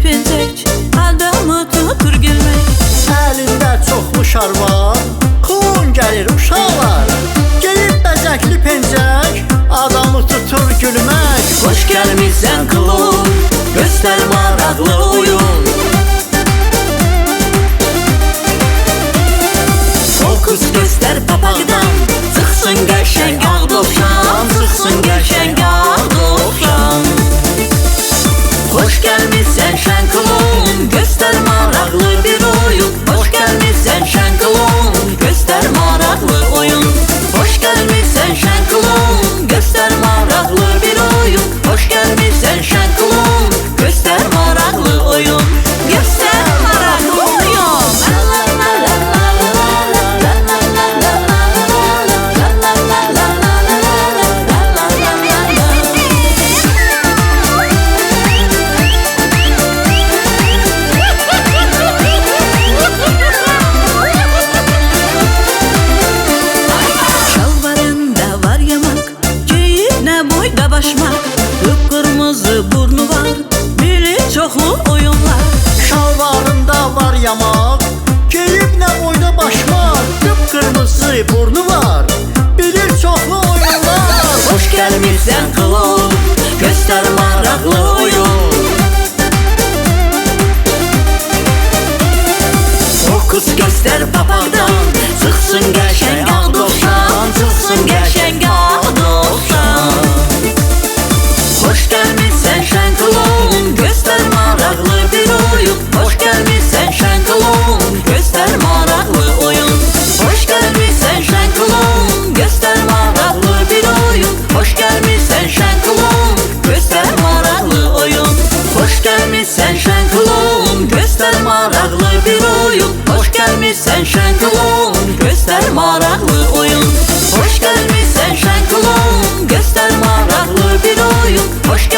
pençek, adamı tutur gülmek. Əlində çoxlu şarvar, xun gəlir uşaqlar. Gelib bəzəkli pencək, adamı tutur gülmək. Hoş gelmişsen kılım, göster maraklı oyun. Fokus göster papaqdan, çıxsın qəşəng ağ dovşan, çıxsın qəşəng ağ dovşan. Hoş gelmişsen şen kılım, göster maraklı bir oyun. Hoş gelmişsen şen kılım, göster maraklı oyun. Hoş gelmişsen şen kılım, göster maraklı bir oyun. Hoş gelmişsen şen kılım, göster maraklı oyun. Göster maraklı oyun. Şalvarında var yamak, giyine boyda başmak. Kıpkırmızı burnu var, biri çoxlu oyunlar. Şalvarında var yamaq, geyib nə boyda başmaq. Qıpqırmızı burnu var, bilir çoxlu oyunlar. Hoş gelmişsen kılım, göster maraklı oyun. Fokus göster papaqdan, çıxsın qəşəng ağ dovşan, çıxsın qəşəng ağ dovşan. Hoş gelmişsen şen kılım, göster maraklı bir oyun. Hoş gelmişsen şen kılım, göster maraklı oyun. Hoş gelmişsen şen kılım, göster maraklı bir oyun. Hoş gelmişsen şen kılım, göster maraklı oyun. Hoş gelmişsen şen kılım, göster maraklı bir oyun. Hoş gelmişsen şen kılım, göster maraklı oyun. Hoş gelmişsen şen kılım, göster maraklı bir oyun. Hoş